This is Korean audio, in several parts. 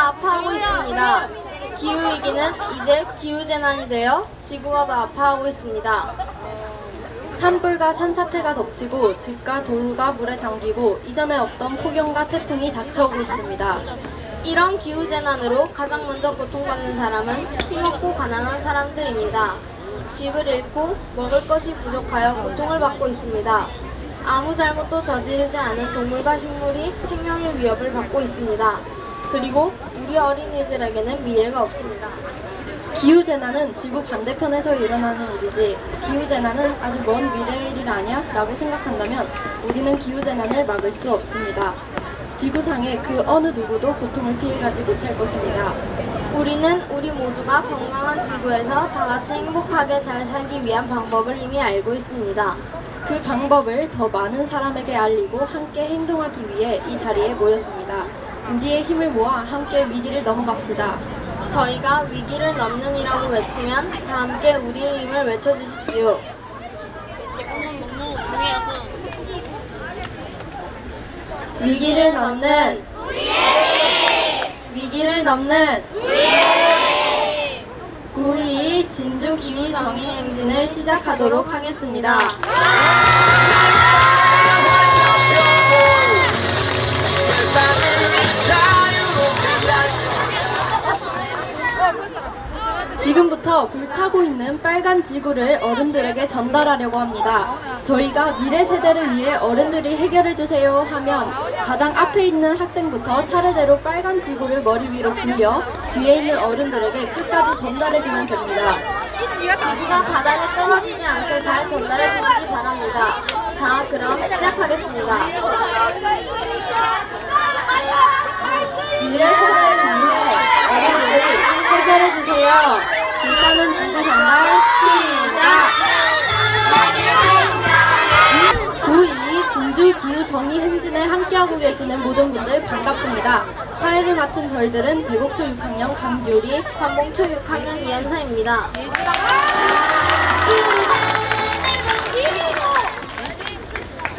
아파하고 있습니다. 기후위기는 이제 기후재난이 되어 지구가 더 아파하고 있습니다. 산불과 산사태가 덮치고 집과 도로가 물에 잠기고 이전에 없던 폭염과 태풍이 닥쳐오고 있습니다. 이런 기후재난으로 가장 먼저 고통받는 사람은 힘없고 가난한 사람들입니다. 집을 잃고 먹을 것이 부족하여 고통을 받고 있습니다. 아무 잘못도 저지르지 않은 동물과 식물이 생명의 위협을 받고 있습니다. 그리고 우리 어린이들에게는 미래가 없습니다. 기후재난은 지구 반대편에서 일어나는 일이지 기후재난은 아주 먼 미래의 일 아니야? 라고 생각한다면 우리는 기후재난을 막을 수 없습니다. 지구상의 그 어느 누구도 고통을 피해가지 못할 것입니다. 우리는 우리 모두가 건강한 지구에서 다 같이 행복하게 잘 살기 위한 방법을 이미 알고 있습니다. 그 방법을 더 많은 사람에게 알리고 함께 행동하기 위해 이 자리에 모였습니다. 우리의 힘을 모아 함께 위기를 넘어갑시다. 저희가 위기를 넘는 이라고 외치면 다 함께 우리의 힘을 외쳐주십시오. 위기를 넘는 위기를 넘는 9.22 진주 기후 정의 행진을 시작하도록 하겠습니다. 지금부터 불타고 있는 빨간 지구를 어른들에게 전달하려고 합니다. 저희가 미래 세대를 위해 어른들이 해결해주세요 하면 가장 앞에 있는 학생부터 차례대로 빨간 지구를 머리 위로 굴려 뒤에 있는 어른들에게 끝까지 전달해주면 됩니다. 지구가 바닥에 떨어지지 않게 잘 전달해 주시기 바랍니다. 자, 그럼 시작하겠습니다. 미래 세대를 위해 어른들이 해결해주세요. 불타는 지구 전달 시작! 9.22 진주 기후 정의 행진에 함께하고 계시는 모든 분들 반갑습니다. 사회를 맡은 저희들은 대곡초 6학년 강규리, 관봉초 6학년 이현서입니다.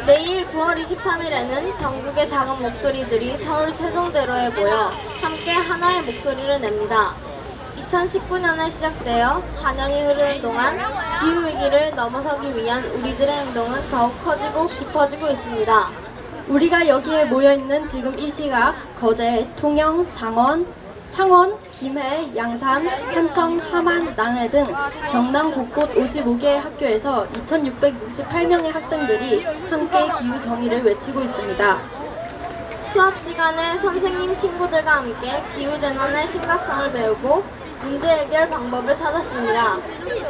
내일 9월 23일에는 전국의 작은 목소리들이 서울 세종대로에 모여 함께 하나의 목소리를 냅니다. 2019년에 시작되어 4년이 흐르는 동안 기후위기를 넘어서기 위한 우리들의 행동은 더욱 커지고 깊어지고 있습니다. 우리가 여기에 모여있는 지금 이 시각 거제, 통영, 창원, 김해, 양산, 산청, 함안, 남해 등 경남 곳곳 55개의 학교에서 2668명의 학생들이 함께 기후 정의를 외치고 있습니다. 수업 시간에 선생님 친구들과 함께 기후재난의 심각성을 배우고 문제 해결 방법을 찾았습니다.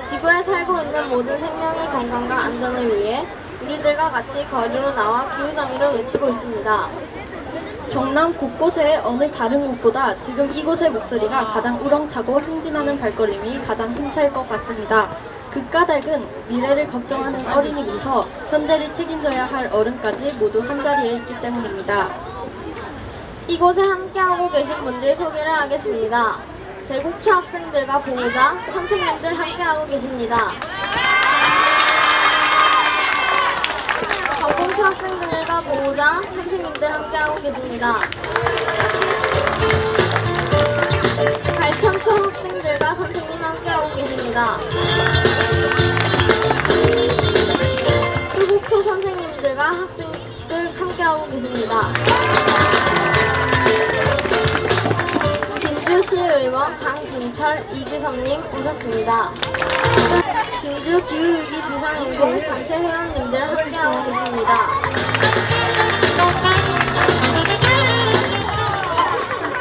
지구에 살고 있는 모든 생명의 건강과 안전을 위해 우리들과 같이 거리로 나와 기후정의를 외치고 있습니다. 경남 곳곳의 어느 다른 곳보다 지금 이곳의 목소리가 가장 우렁차고 행진하는 발걸음이 가장 힘찰 것 같습니다. 그 까닭은 미래를 걱정하는 어린이부터 현재를 책임져야 할 어른까지 모두 한자리에 있기 때문입니다. 이곳에 함께하고 계신 분들 소개를 하겠습니다. 대곡초 학생들과 보호자, 선생님들 함께하고 계십니다. 관봉초 학생들과 보호자, 선생님들 함께하고 계십니다. 발천초 학생들과 선생님 함께하고 계십니다. 수국초 선생님들과 학생들 함께하고 계십니다. 진주시의원 강진철, 이규섭님 오셨습니다. 진주 기후위기 비상행동 전체 회원님들 함께하고 계십니다.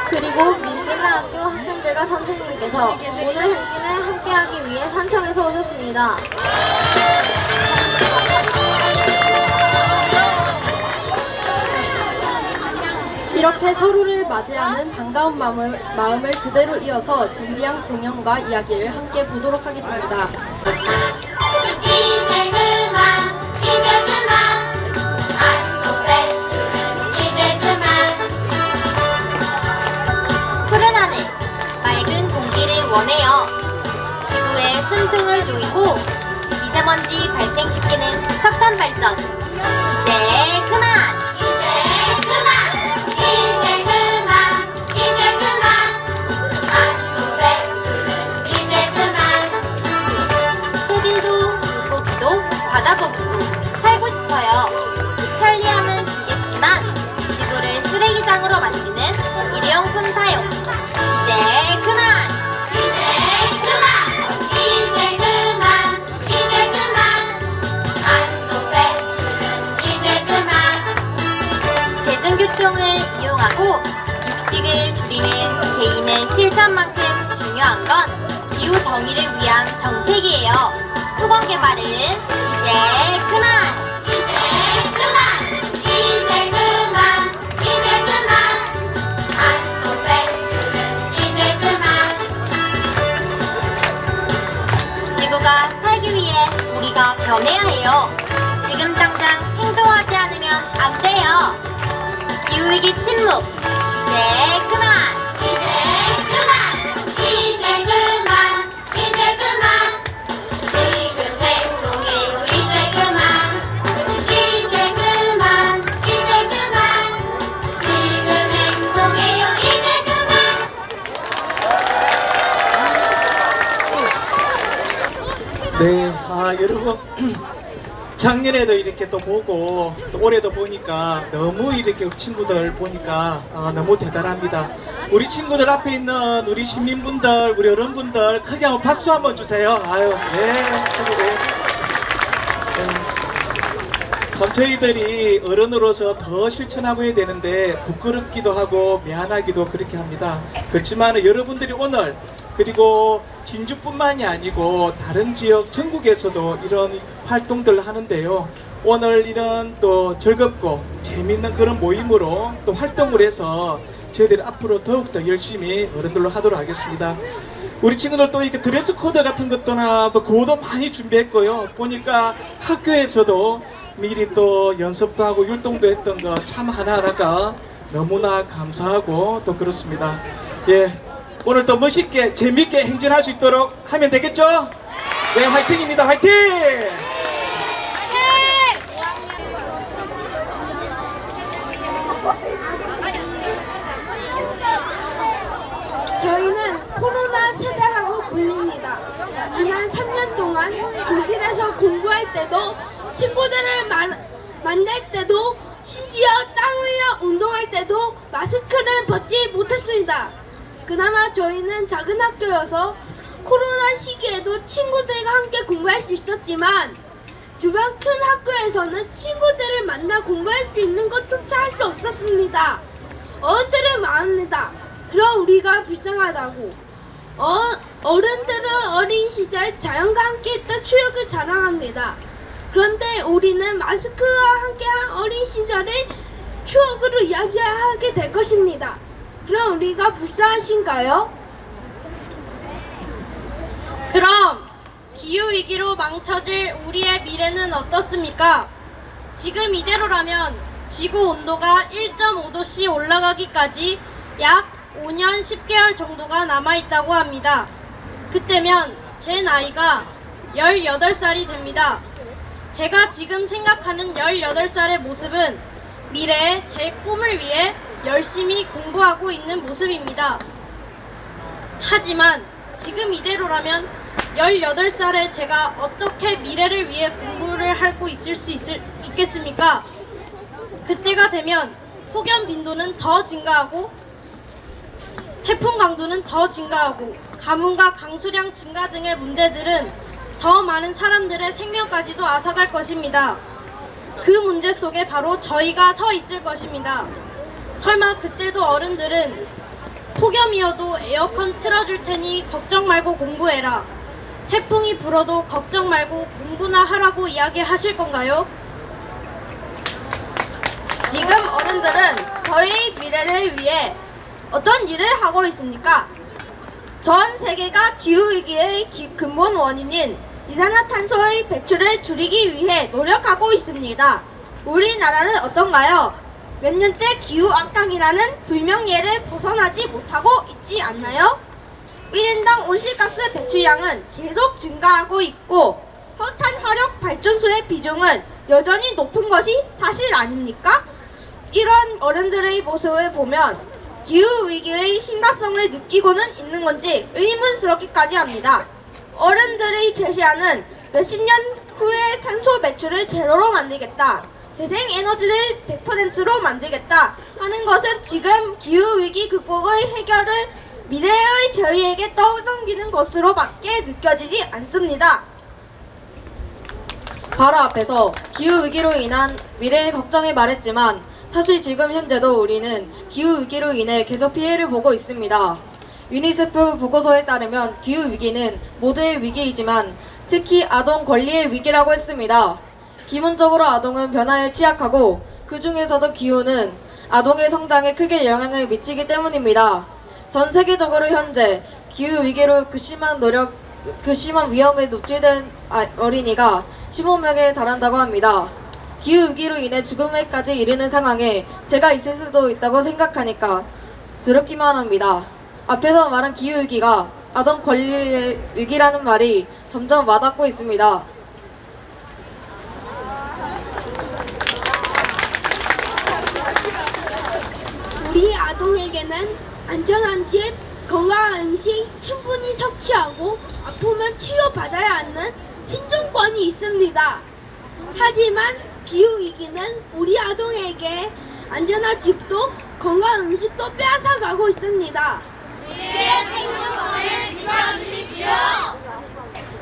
그리고 민들레학교 학생들과 선생님께서 오늘 행진에 함께하기 위해 산청에서 오셨습니다. 이렇게 서로를 맞이하는 반가운 마음을 그대로 이어서 준비한 공연과 이야기를 함께 보도록 하겠습니다. 이제 그만 탄소 배출은 이제 그만 푸른 하늘 맑은 공기를 원해요. 지구의 숨통을 조이고 미세먼지 발생시키는 석탄 발전 이제 그만 이제 그만 이용하고 육식을 줄이는 개인의 실천만큼 중요한 건 기후 정의를 위한 정책이에요. 토건 개발은 이제 그만! 이제 그만! 이제 그만! 이제 그만! 탄소 배출은 이제 그만! 지구가 살기 위해 우리가 변해야 해요. 지금 당장 행동하지 않으면 안 돼요. 기후위기 침묵 이제 그만! 이제 그만! 이제 그만! 이제 그만! 지금 행동해요. 이제 그만! 이제 그만! 이제 그만! 지금 행동해요. 이제 그만! 네, 여러분 작년에도 이렇게 또 보고 또 올해도 보니까 너무 이렇게 친구들 보니까 너무 대단합니다. 우리 친구들 앞에 있는 우리 시민분들, 우리 어른분들 크게 한번 박수 한번 주세요. 아유, 네, 친구들. 참 저희들이 어른으로서 더 실천하고 해야 되는데 부끄럽기도 하고 미안하기도 그렇게 합니다. 그렇지만 여러분들이 오늘 그리고 진주뿐만이 아니고 다른 지역 전국에서도 이런 활동들을 하는데요. 오늘 이런 또 즐겁고 재밌는 그런 모임으로 또 활동을 해서 저희들이 앞으로 더욱더 열심히 어른들로 하도록 하겠습니다. 우리 친구들 또 이렇게 드레스 코드 같은 것도나 또 그것도 많이 준비했고요. 보니까 학교에서도 미리 또 연습도 하고 율동도 했던 거 참 하나하나가 너무나 감사하고 또 그렇습니다. 예. 오늘 또 멋있게 재밌게 행진할 수 있도록 하면 되겠죠? 네, 화이팅입니다. 화이팅! 저희는 코로나 세대라고 불립니다. 지난 3년 동안 교실에서 공부할 때도 친구들을 만날 때도 심지어 땀 흘려 운동할 때도 마스크를 벗지 못했습니다. 그나마 저희는 작은 학교여서 코로나 시기에도 친구들과 함께 공부할 수 있었지만 주변 큰 학교에서는 친구들을 만나 공부할 수 있는 것조차 할 수 없었습니다. 어른들은 말합니다. 그럼 우리가 불쌍하다고. 어른들은 어린 시절 자연과 함께했던 추억을 자랑합니다. 그런데 우리는 마스크와 함께한 어린 시절을 추억으로 이야기하게 될 것입니다. 그럼 우리가 불쌍하신가요? 그럼 기후위기로 망쳐질 우리의 미래는 어떻습니까? 지금 이대로라면 지구 온도가 1.5도씩 올라가기까지 약 5년 10개월 정도가 남아있다고 합니다. 그때면 제 나이가 18살이 됩니다. 제가 지금 생각하는 18살의 모습은 미래의 제 꿈을 위해 열심히 공부하고 있는 모습입니다. 하지만 지금 이대로라면 18살의 제가 어떻게 미래를 위해 공부를 하고 있을 수 있겠습니까? 그때가 되면 폭염 빈도는 더 증가하고 태풍 강도는 더 증가하고 가뭄과 강수량 증가 등의 문제들은 더 많은 사람들의 생명까지도 앗아갈 것입니다. 그 문제 속에 바로 저희가 서 있을 것입니다. 설마 그때도 어른들은 폭염이어도 에어컨 틀어줄 테니 걱정 말고 공부해라. 태풍이 불어도 걱정 말고 공부나 하라고 이야기하실 건가요? 지금 어른들은 저희 미래를 위해 어떤 일을 하고 있습니까? 전 세계가 기후위기의 근본 원인인 이산화탄소의 배출을 줄이기 위해 노력하고 있습니다. 우리나라는 어떤가요? 몇 년째 기후 악당이라는 불명예를 벗어나지 못하고 있지 않나요? 1인당 온실가스 배출량은 계속 증가하고 있고 석탄 화력 발전소의 비중은 여전히 높은 것이 사실 아닙니까? 이런 어른들의 모습을 보면 기후위기의 심각성을 느끼고는 있는 건지 의문스럽기까지 합니다. 어른들의 제시하는 몇십 년 후에 탄소 배출을 제로로 만들겠다, 재생에너지를 100%로 만들겠다 하는 것은 지금 기후위기 극복의 해결을 미래의 저희에게 떠넘기는 것으로밖에 느껴지지 않습니다. 바로 앞에서 기후위기로 인한 미래의 걱정을 말했지만 사실 지금 현재도 우리는 기후위기로 인해 계속 피해를 보고 있습니다. 유니세프 보고서에 따르면 기후위기는 모두의 위기이지만 특히 아동 권리의 위기라고 했습니다. 기본적으로 아동은 변화에 취약하고 그 중에서도 기후는 아동의 성장에 크게 영향을 미치기 때문입니다. 전 세계적으로 현재 기후위기로 극심한 위험에 노출된 어린이가 15명에 달한다고 합니다. 기후위기로 인해 죽음에까지 이르는 상황에 제가 있을 수도 있다고 생각하니까 두렵기만 합니다. 앞에서 말한 기후위기가 아동 권리의 위기라는 말이 점점 와닿고 있습니다. 우리 아동에게는 안전한 집, 건강한 음식 충분히 섭취하고 아프면 치료받아야 하는 생존권이 있습니다. 하지만 기후위기는 우리 아동에게 안전한 집도 건강한 음식도 빼앗아가고 있습니다.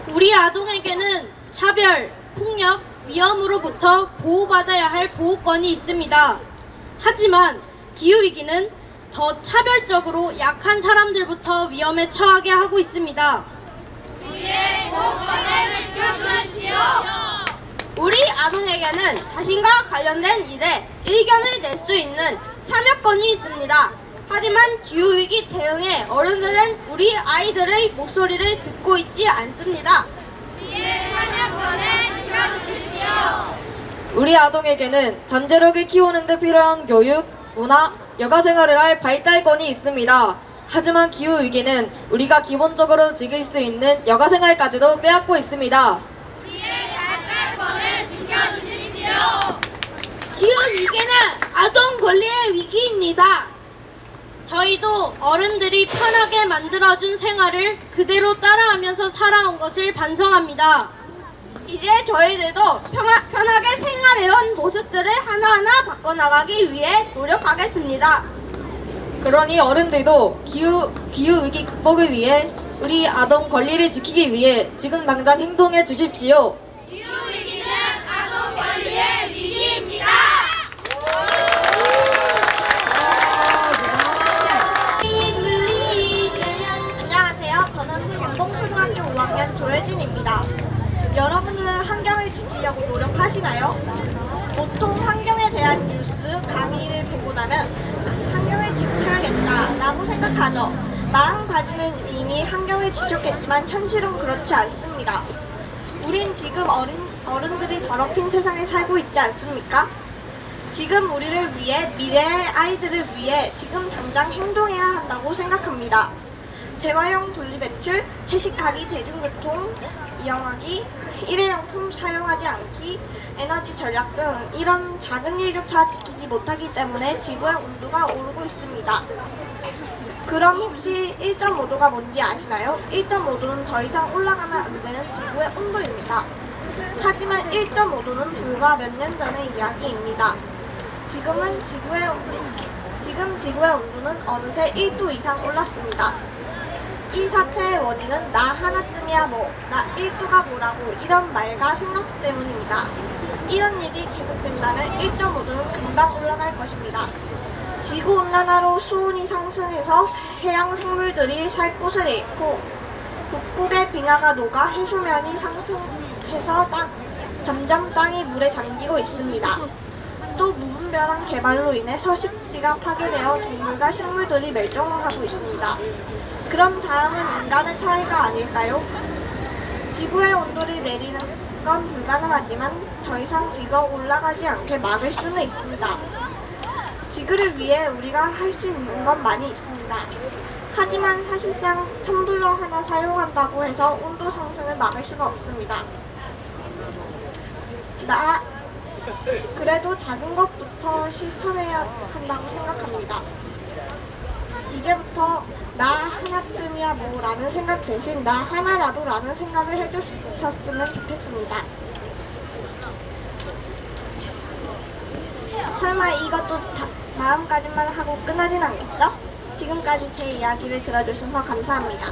우리 아동에게는 차별, 폭력, 위험으로부터 보호받아야 할 보호권이 있습니다. 하지만 기후위기는 더 차별적으로 약한 사람들부터 위험에 처하게 하고 있습니다. 우리 아동에게는 자신과 관련된 일에 의견을 낼 수 있는 참여권이 있습니다. 하지만 기후위기 대응에 어른들은 우리 아이들의 목소리를 듣고 있지 않습니다. 우리 아동에게는 잠재력을 키우는 데 필요한 교육, 문화, 여가생활을 할 발달권이 있습니다. 하지만 기후위기는 우리가 기본적으로 즐길 수 있는 여가생활까지도 빼앗고 있습니다. 기후위기는 아동 권리의 위기입니다. 저희도 어른들이 편하게 만들어준 생활을 그대로 따라하면서 살아온 것을 반성합니다. 이제 저희들도 편하게 생활해온 모습들을 하나하나 바꿔나가기 위해 노력하겠습니다. 그러니 어른들도 기후위기 극복을 위해 우리 아동 권리를 지키기 위해 지금 당장 행동해 주십시오. 안녕하세요. 저는 광동초등학교 5학년 조혜진입니다. 여러분은 환경을 지키려고 노력하시나요? 보통 환경에 대한 뉴스, 강의를 보고 나면 환경을 지켜야겠다라고 생각하죠. 마음가짐은 이미 환경을 지켰겠지만 현실은 그렇지 않습니다. 우린 지금 어른들이 더럽힌 세상에 살고 있지 않습니까? 지금 우리를 위해, 미래의 아이들을 위해 지금 당장 행동해야 한다고 생각합니다. 재활용 분리배출, 채식하기, 대중교통 이용하기, 일회용품 사용하지 않기, 에너지 절약 등 이런 작은 일조차 지키지 못하기 때문에 지구의 온도가 오르고 있습니다. 그럼 혹시 1.5도가 뭔지 아시나요? 1.5도는 더 이상 올라가면 안 되는 지구의 온도입니다. 하지만 1.5도는 불과 몇 년 전의 이야기입니다. 지금 지구의 온도는 어느새 1도 이상 올랐습니다. 이 사태의 원인은 나 하나쯤이야 뭐, 나 1도가 뭐라고 이런 말과 생각 때문입니다. 이런 일이 계속된다면 1.5도는 금방 올라갈 것입니다. 지구온난화로 수온이 상승해서 해양 생물들이 살 곳을 잃고 북극의 빙하가 녹아 해수면이 상승해서 점점 땅이 물에 잠기고 있습니다. 또 무분별한 개발로 인해 서식지가 파괴되어 동물과 식물들이 멸종하고 있습니다. 그럼 다음은 인간의 차례가 아닐까요? 지구의 온도를 내리는 건 불가능하지만 더 이상 지구가 올라가지 않게 막을 수는 있습니다. 지구를 위해 우리가 할 수 있는 건 많이 있습니다. 하지만 사실상 텀블러 하나 사용한다고 해서 온도 상승을 막을 수가 없습니다. 그래도 작은 것부터 실천해야 한다고 생각합니다. 이제부터 나 하나쯤이야 뭐 라는 생각 대신 나 하나라도 라는 생각을 해주셨으면 좋겠습니다. 설마 이것도 마음까지만 하고 끝나진 않겠죠? 지금까지 제 이야기를 들어주셔서 감사합니다.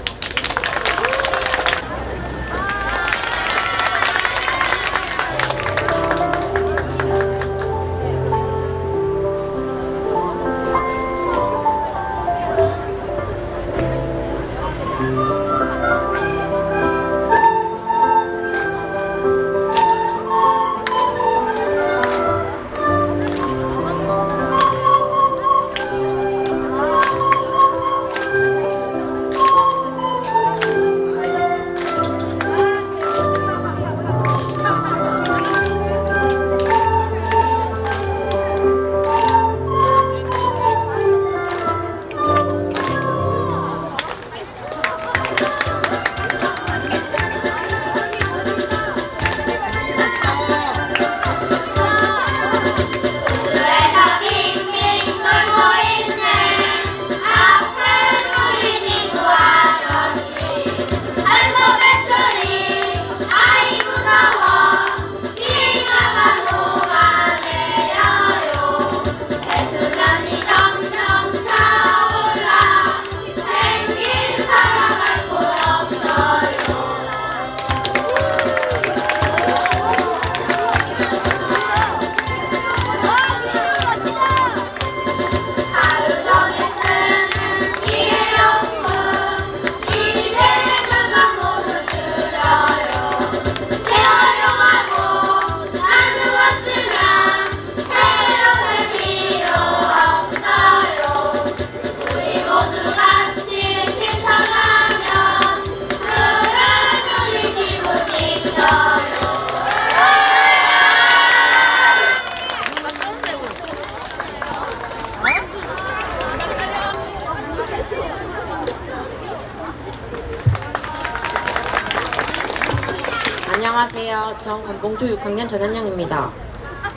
안녕하세요. 전 건봉초 6학년 전한영입니다.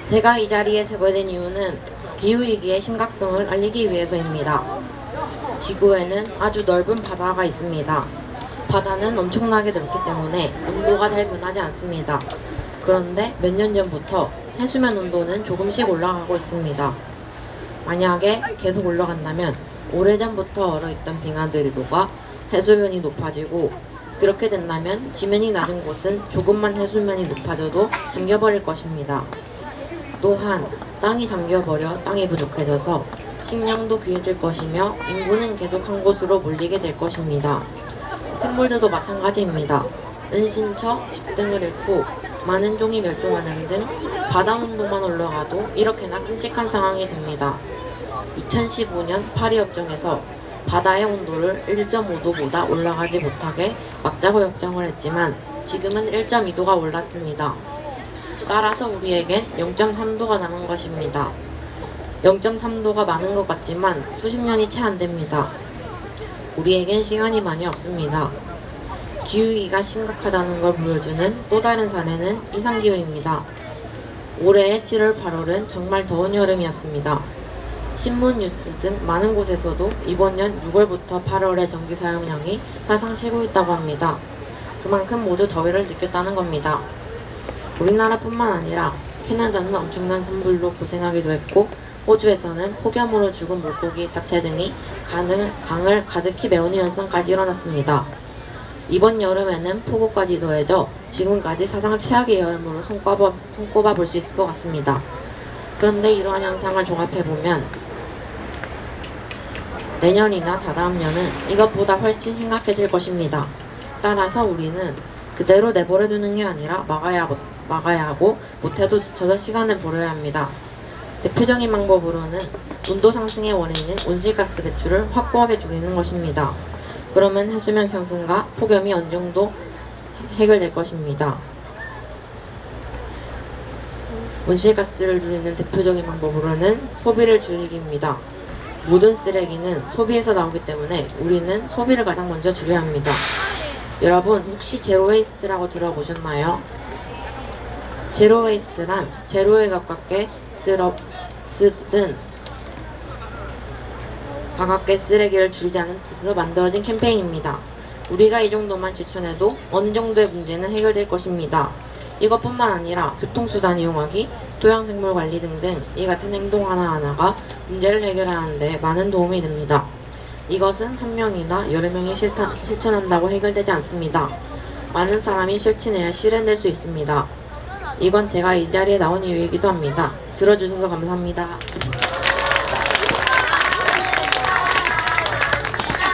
제가 이 자리에 서게 된 이유는 기후위기의 심각성을 알리기 위해서입니다. 지구에는 아주 넓은 바다가 있습니다. 바다는 엄청나게 넓기 때문에 온도가 잘 변하지 않습니다. 그런데 몇 년 전부터 해수면 온도는 조금씩 올라가고 있습니다. 만약에 계속 올라간다면 오래전부터 얼어있던 빙하들이 녹아 해수면이 높아지고, 그렇게 된다면 지면이 낮은 곳은 조금만 해수면이 높아져도 잠겨버릴 것입니다. 또한 땅이 잠겨버려 땅이 부족해져서 식량도 귀해질 것이며 인구는 계속 한 곳으로 몰리게 될 것입니다. 생물들도 마찬가지입니다. 은신처, 집 등을 잃고 많은 종이 멸종하는 등 바다 온도만 올라가도 이렇게나 끔찍한 상황이 됩니다. 2015년 파리협정에서 바다의 온도를 1.5도보다 올라가지 못하게 막자고 협정을 했지만 지금은 1.2도가 올랐습니다. 따라서 우리에겐 0.3도가 남은 것입니다. 0.3도가 많은 것 같지만 수십 년이 채 안 됩니다. 우리에겐 시간이 많이 없습니다. 기후위기가 심각하다는 걸 보여주는 또 다른 사례는 이상기후입니다. 올해의 7월 8월은 정말 더운 여름이었습니다. 신문, 뉴스 등 많은 곳에서도 이번 년 6월부터 8월의 전기 사용량이 사상 최고였다고 합니다. 그만큼 모두 더위를 느꼈다는 겁니다. 우리나라뿐만 아니라 캐나다는 엄청난 산불로 고생하기도 했고, 호주에서는 폭염으로 죽은 물고기 사체 등이 강을 가득히 메우는 현상까지 일어났습니다. 이번 여름에는 폭우까지 더해져 지금까지 사상 최악의 여름으로 손꼽아 볼 수 있을 것 같습니다. 그런데 이러한 현상을 종합해보면 내년이나 다다음 년은 이것보다 훨씬 심각해질 것입니다. 따라서 우리는 그대로 내버려두는 게 아니라 막아야 하고, 못해도 지쳐서 시간을 벌여야 합니다. 대표적인 방법으로는 온도 상승의 원인인 온실가스 배출을 확고하게 줄이는 것입니다. 그러면 해수면 상승과 폭염이 어느 정도 해결될 것입니다. 온실가스를 줄이는 대표적인 방법으로는 소비를 줄이기입니다. 모든 쓰레기는 소비에서 나오기 때문에 우리는 소비를 가장 먼저 줄여야 합니다. 여러분, 혹시 제로웨이스트라고 들어보셨나요? 제로웨이스트란 제로에 가깝게 쓰든 가깝게 쓰레기를 줄이자는 뜻으로 만들어진 캠페인입니다. 우리가 이 정도만 실천해도 어느 정도의 문제는 해결될 것입니다. 이것뿐만 아니라 교통수단 이용하기, 토양생물 관리 등등 이 같은 행동 하나하나가 문제를 해결하는 데 많은 도움이 됩니다. 이것은 한 명이나 여러 명이 실천한다고 해결되지 않습니다. 많은 사람이 실천해야 실현될 수 있습니다. 이건 제가 이 자리에 나온 이유이기도 합니다. 들어주셔서 감사합니다.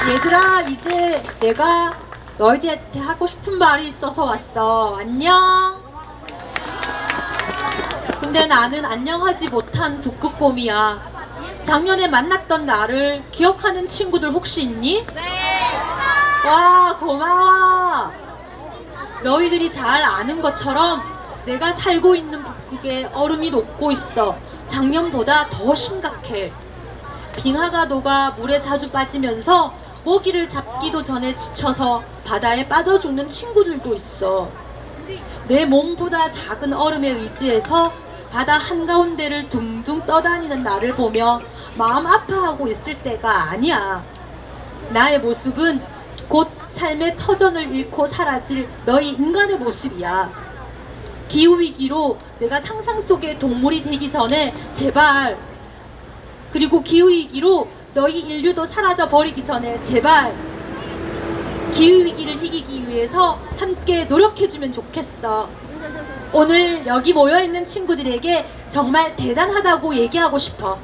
얘들아, 이제 내가 너희들한테 하고 싶은 말이 있어서 왔어. 안녕. 근데 나는 안녕하지 못한 북극곰이야. 작년에 만났던 나를 기억하는 친구들 혹시 있니? 네. 와, 고마워. 너희들이 잘 아는 것처럼 내가 살고 있는 북극에 얼음이 녹고 있어. 작년보다 더 심각해. 빙하가 녹아 물에 자주 빠지면서 모기를 잡기도 전에 지쳐서 바다에 빠져 죽는 친구들도 있어. 내 몸보다 작은 얼음에 의지해서 바다 한가운데를 둥둥 떠다니는 나를 보며 마음 아파하고 있을 때가 아니야. 나의 모습은 곧 삶의 터전을 잃고 사라질 너희 인간의 모습이야. 기후위기로 내가 상상 속의 동물이 되기 전에 제발, 그리고 기후위기로 너희 인류도 사라져 버리기 전에 제발 기후위기를 이기기 위해서 함께 노력해주면 좋겠어. 오늘 여기 모여있는 친구들에게 정말 대단하다고 얘기하고 싶어.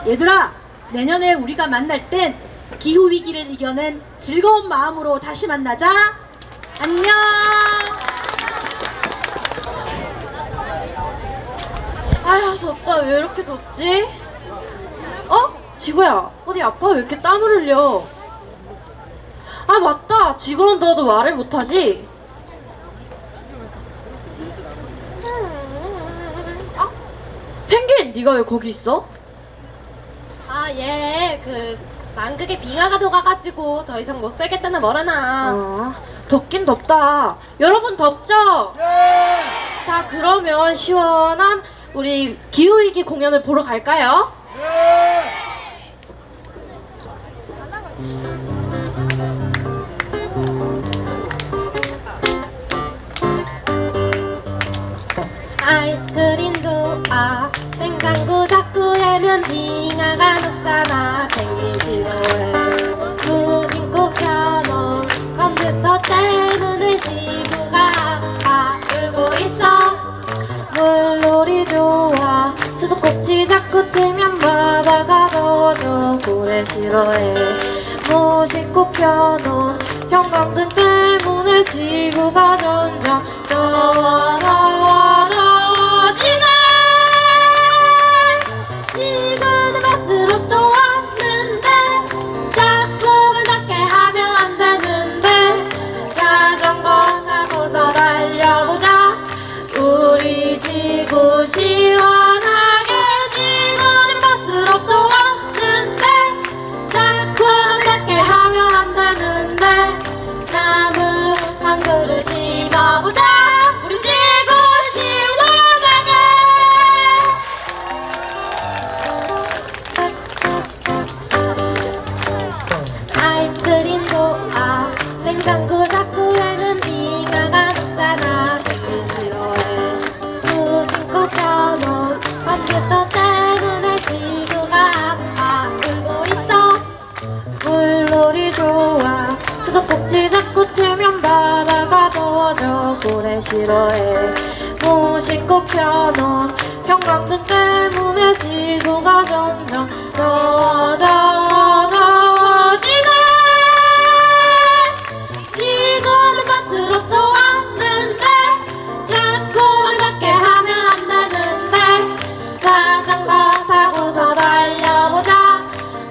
얘들아, 내년에 우리가 만날 땐 기후위기를 이겨낸 즐거운 마음으로 다시 만나자. 안녕. 아휴, 덥다. 왜 이렇게 덥지? 어? 지구야, 어디 아빠 왜 이렇게 땀을 흘려? 아, 맞다. 지구는 너도 말을 못하지? 아, 펭귄, 네가 왜 거기 있어? 아, 얘 만극에 빙하가 녹아가지고 더 이상 못 살겠다는 뭐라나. 덥긴 덥다. 여러분 덥죠? 네. 자, 그러면 시원한 우리 기후위기 공연을 보러 갈까요? 아이스크림도 냉장고 자꾸 열면 빙하가 녹잖아. 펭귄 싫어해. 무심코 켜놓은 컴퓨터 때문에 지구가 울고 있어. 물놀이 좋아. 수도꼭지 자꾸 틀면 바다가 더워져. 고래 싫어해. 무심코 켜놓은 형광등 때문에 지구가 점점 더워지네. 지구는 맛으로 또 왔는데 자꾸만 닿게 하면 안 되는데 자전거 타고서 달려보자. 우리 지구 시원하게. 지구는 맛으로 또 왔는데 자꾸만 닿게 하면 안 되는데 나무 한 그루 심어보자. 우리 지구 시원하게. 아이스크림도 냉장고 자꾸 열면 빙하가 녹잖아. 펭귄 싫어해. 무심코 켜놓은 컴퓨터 때문에 지구가 울고 있어. 물놀이 좋아. 수도꼭지 자꾸 틀면 바다가 더워져. 고래 싫어해. 무심코 켜놓은 형광등 때문에 지구가 점점 더워지네. 지구는 맛으로 또 왔는데 자꾸만 닿게 하면 안 되는데 자전거 타고서 달려보자.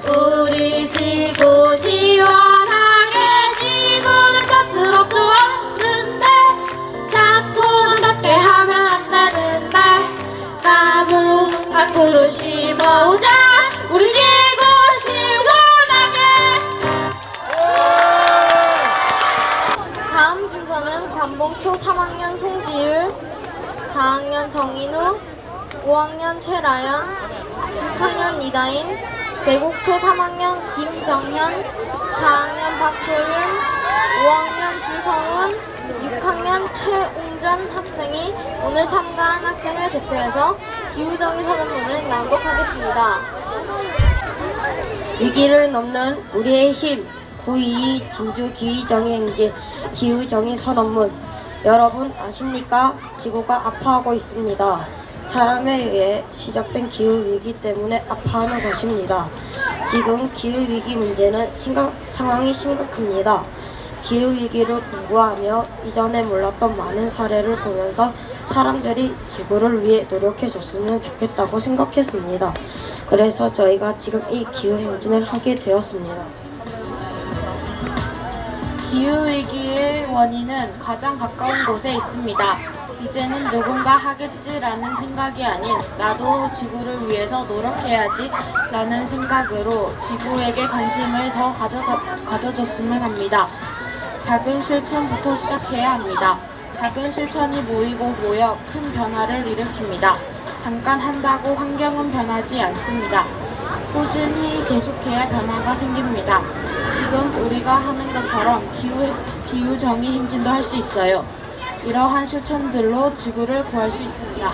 우리 지구 시원하게. 지구는 맛으로 또 왔는데 자꾸만 닿게 하면 안 되는데 나무 한 그루 심어오자. 우리 지구 시원하게. 다음 순서는 관봉초 3학년 송지율, 4학년 정인우, 5학년 최라연, 6학년 이다인, 대곡초 3학년 김정현, 4학년 박소윤, 5학년 주성훈, 6학년 최웅전 학생이 오늘 참가한 학생을 대표해서 기후정의 선언문을 낭독하겠습니다. 위기를 넘는 우리의 힘 9.22 진주 기후정의 행진 기후정의 선언문. 여러분 아십니까? 지구가 아파하고 있습니다. 사람에 의해 시작된 기후위기 때문에 아파하는 것입니다. 지금 기후위기 문제는 상황이 심각합니다. 기후위기를 공부하며 이전에 몰랐던 많은 사례를 보면서 사람들이 지구를 위해 노력해줬으면 좋겠다고 생각했습니다. 그래서 저희가 지금 이 기후행진을 하게 되었습니다. 기후위기의 원인은 가장 가까운 곳에 있습니다. 이제는 누군가 하겠지라는 생각이 아닌 나도 지구를 위해서 노력해야지 라는 생각으로 지구에게 관심을 더 가져줬으면 합니다. 작은 실천부터 시작해야 합니다. 작은 실천이 모여 큰 변화를 일으킵니다. 잠깐 한다고 환경은 변하지 않습니다. 꾸준히 계속해야 변화가 생깁니다. 지금 우리가 하는 것처럼 기후정의 행진도 할 수 있어요. 이러한 실천들로 지구를 구할 수 있습니다.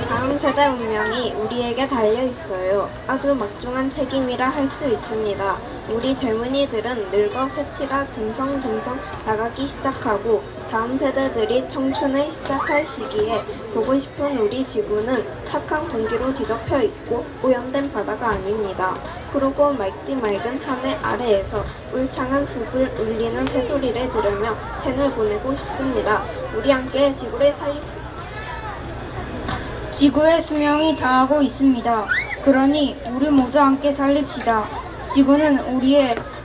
다음 세대 운명이 우리에게 달려 있어요. 아주 막중한 책임이라 할 수 있습니다. 우리 젊은이들은 늙어 새치가 듬성듬성 나가기 시작하고 다음 세대들이 청춘을 시작할 시기에 보고 싶은 우리 지구는 탁한 공기로 뒤덮여 있고 오염된 바다가 아닙니다. 푸르고 맑디 맑은 하늘 아래에서 울창한 숲을 울리는 새소리를 들으며 생을 보내고 싶습니다. 우리 함께 지구를 살립시다. 지구의 수명이 다하고 있습니다. 그러니 우리 모두 함께 살립시다. 지구는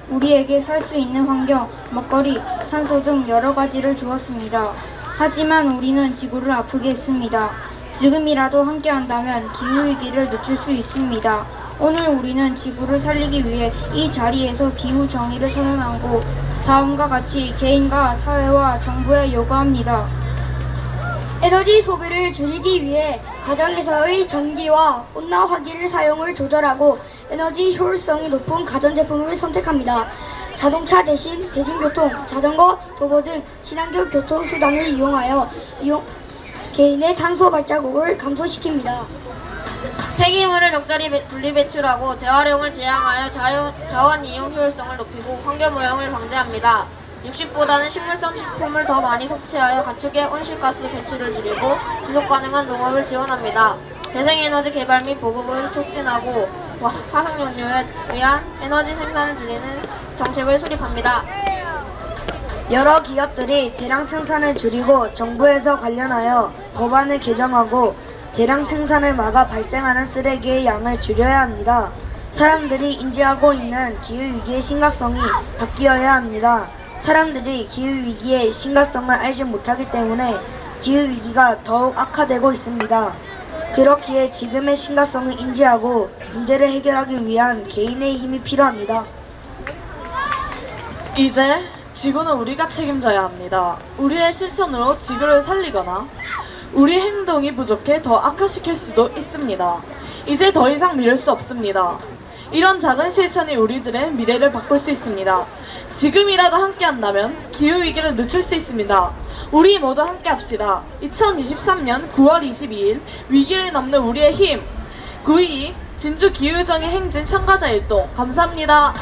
우리에게 살 수 있는 환경, 먹거리, 산소 등 여러 가지를 주었습니다. 하지만 우리는 지구를 아프게 했습니다. 지금이라도 함께한다면 기후위기를 늦출 수 있습니다. 오늘 우리는 지구를 살리기 위해 이 자리에서 기후정의를 선언하고 다음과 같이 개인과 사회와 정부에 요구합니다. 에너지 소비를 줄이기 위해 가정에서의 전기와 온난화기를 사용을 조절하고 에너지 효율성이 높은 가전제품을 선택합니다. 자동차 대신 대중교통, 자전거, 도보 등 친환경 교통수단을 이용하여 개인의 탄소 발자국을 감소시킵니다. 폐기물을 적절히 분리배출하고 재활용을 지향하여 자원 이용 효율성을 높이고 환경오염을 방지합니다. 육식보다는 식물성 식품을 더 많이 섭취하여 가축의 온실가스 배출을 줄이고 지속가능한 농업을 지원합니다. 재생에너지 개발 및 보급을 촉진하고 화석연료에 의한 에너지 생산을 줄이는 정책을 수립합니다. 여러 기업들이 대량 생산을 줄이고 정부에서 관련하여 법안을 개정하고 대량 생산을 막아 발생하는 쓰레기의 양을 줄여야 합니다. 사람들이 인지하고 있는 기후위기의 심각성이 바뀌어야 합니다. 사람들이 기후위기의 심각성을 알지 못하기 때문에 기후위기가 더욱 악화되고 있습니다. 그렇기에 지금의 심각성을 인지하고 문제를 해결하기 위한 개인의 힘이 필요합니다. 이제 지구는 우리가 책임져야 합니다. 우리의 실천으로 지구를 살리거나 우리 행동이 부족해 더 악화시킬 수도 있습니다. 이제 더 이상 미룰 수 없습니다. 이런 작은 실천이 우리들의 미래를 바꿀 수 있습니다. 지금이라도 함께한다면 기후위기를 늦출 수 있습니다. 우리 모두 함께합시다. 2023년 9월 22일 위기를 넘는 우리의 힘 9.22 진주 기후정의 행진 참가자 일동 감사합니다.